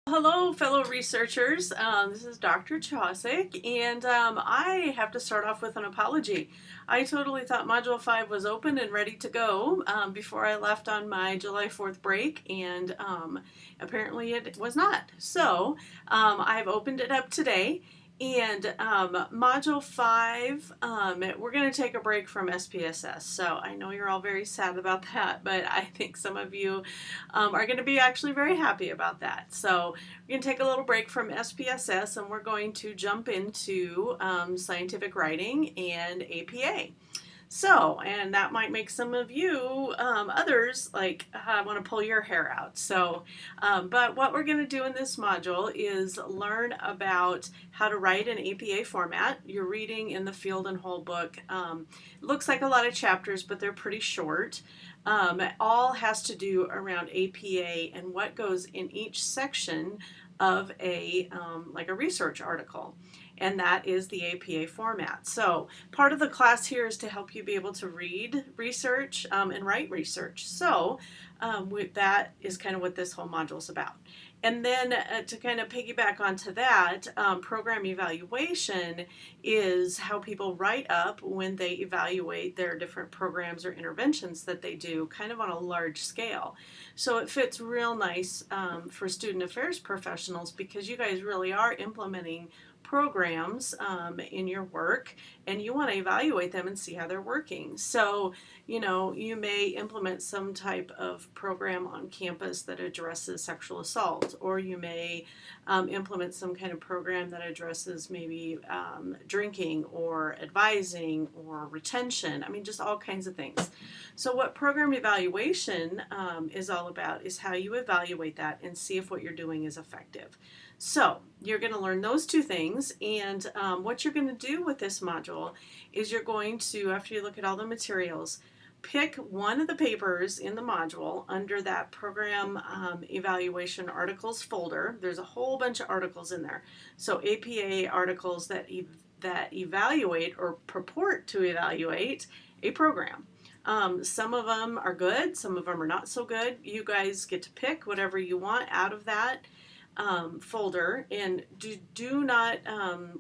Hello, fellow researchers. This is Dr. Chosick, and I have to start off with an apology. I totally thought Module 5 was open and ready to go before I left on my July 4th break, and apparently it was not. So I've opened it up today. And Module 5, we're going to take a break from SPSS. So I know you're all very sad about that, but I think some of you are going to be actually very happy about that. So we're going to take a little break from SPSS and we're going to jump into scientific writing and APA. So, and that might make some of you, others, like want to pull your hair out. So, but what we're going to do in this module is learn about how to write an APA format. You're reading in the Field and Whole book. It looks like a lot of chapters, but they're pretty short. It all has to do around APA and what goes in each section of like a research article, and that is the APA format. So part of the class here is to help you be able to read research and write research. So that is kind of what this whole module is about. And then to kind of piggyback onto that, program evaluation is how people write up when they evaluate their different programs or interventions that they do kind of on a large scale. So it fits real nice for student affairs professionals because you guys really are implementing programs in your work and you want to evaluate them and see how they're working. So, you know, you may implement some type of program on campus that addresses sexual assault, or you may implement some kind of program that addresses maybe drinking or advising or retention. I mean, just all kinds of things. So what program evaluation is all about is how you evaluate that and see if what you're doing is effective. So you're going to learn those two things, and what you're going to do with this module is you're going to, after you look at all the materials, pick one of the papers in the module under that program evaluation articles folder. There's a whole bunch of articles in there. So APA articles that evaluate or purport to evaluate a program. Some of them are good, some of them are not so good. You guys get to pick whatever you want out of that folder, and do not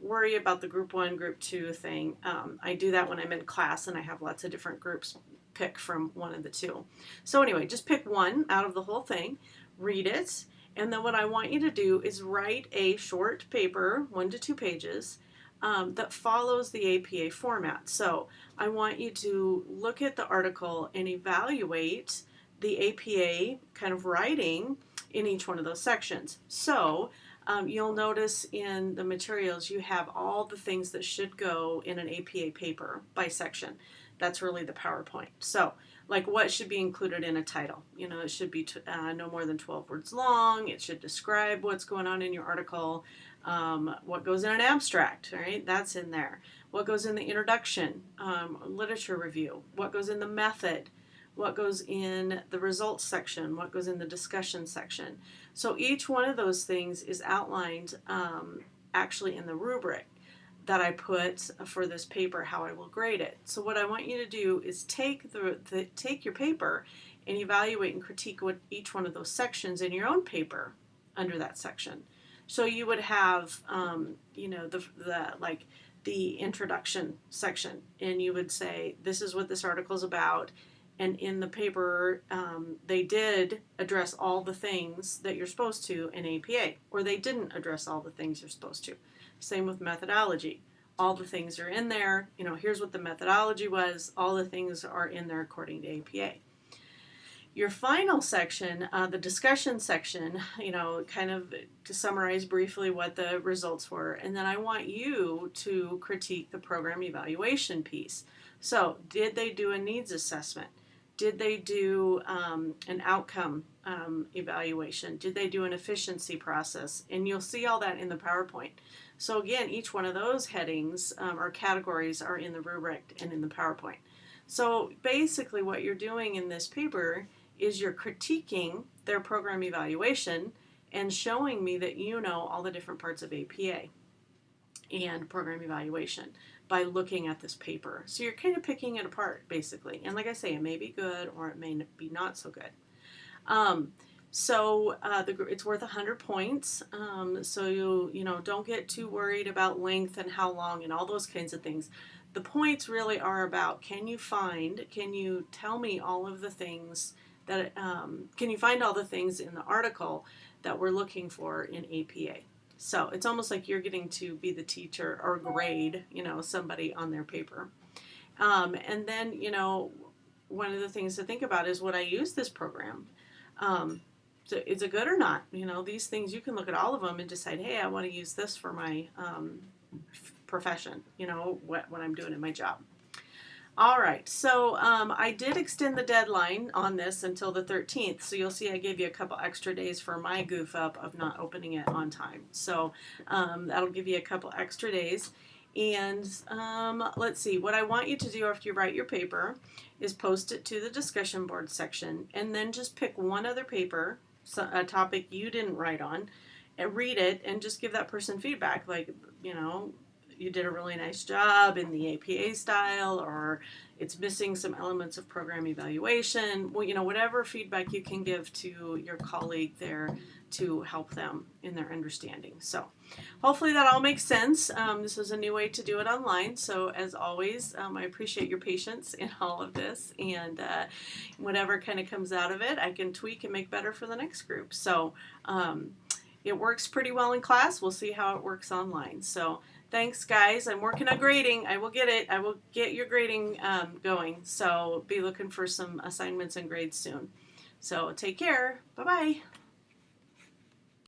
worry about the group 1, group 2 thing. I do that when I'm in class and I have lots of different groups pick from one of the two. So anyway, just pick one out of the whole thing, read it, and then what I want you to do is write a short paper, 1 to 2 pages, that follows the APA format. So I want you to look at the article and evaluate the APA kind of writing in each one of those sections. So you'll notice in the materials you have all the things that should go in an APA paper by section. That's really the PowerPoint. So like what should be included in a title? You know, it should be no more than 12 words long. It should describe what's going on in your article. What goes in an abstract, right? That's in there. What goes in the introduction, literature review. What goes in the method. What goes in the results section, what goes in the discussion section. So each one of those things is outlined actually in the rubric that I put for this paper, how I will grade it. So what I want you to do is take your paper and evaluate and critique what each one of those sections in your own paper under that section. So you would have, you know, the introduction section, and you would say, this is what this article is about. And in the paper, they did address all the things that you're supposed to in APA, or they didn't address all the things you're supposed to. Same with methodology. All the things are in there. You know, here's what the methodology was. All the things are in there according to APA. Your final section, the discussion section, you know, kind of to summarize briefly what the results were. And then I want you to critique the program evaluation piece. So, did they do a needs assessment? Did they do an outcome evaluation? Did they do an efficiency process? And you'll see all that in the PowerPoint. So again, each one of those headings or categories are in the rubric and in the PowerPoint. So basically what you're doing in this paper is you're critiquing their program evaluation and showing me that you know all the different parts of APA and program evaluation by looking at this paper. So you're kind of picking it apart, basically. And like I say, it may be good or it may be not so good. So it's worth 100 points. So you know, don't get too worried about length and how long and all those kinds of things. The points really are about, can you tell me all of the things that, can you find all the things in the article that we're looking for in APA? So it's almost like you're getting to be the teacher or grade, you know, somebody on their paper. And then, you know, one of the things to think about is, would I use this program? Um, so is it good or not? You know, these things, you can look at all of them and decide, hey, I want to use this for my profession, you know, what I'm doing in my job. All right, so I did extend the deadline on this until the 13th, so you'll see I gave you a couple extra days for my goof up of not opening it on time. So that'll give you a couple extra days. And let's see, what I want you to do after you write your paper is post it to the discussion board section, and then just pick one other paper, a topic you didn't write on, and read it and just give that person feedback, like, you know, you did a really nice job in the APA style, or it's missing some elements of program evaluation. Well, you know, whatever feedback you can give to your colleague there to help them in their understanding. So hopefully that all makes sense. This is a new way to do it online. So as always, I appreciate your patience in all of this, and whatever kind of comes out of it, I can tweak and make better for the next group. So it works pretty well in class. We'll see how it works online. So thanks, guys. I'm working on grading. I will get it. I will get your grading going. So be looking for some assignments and grades soon. So take care. Bye-bye.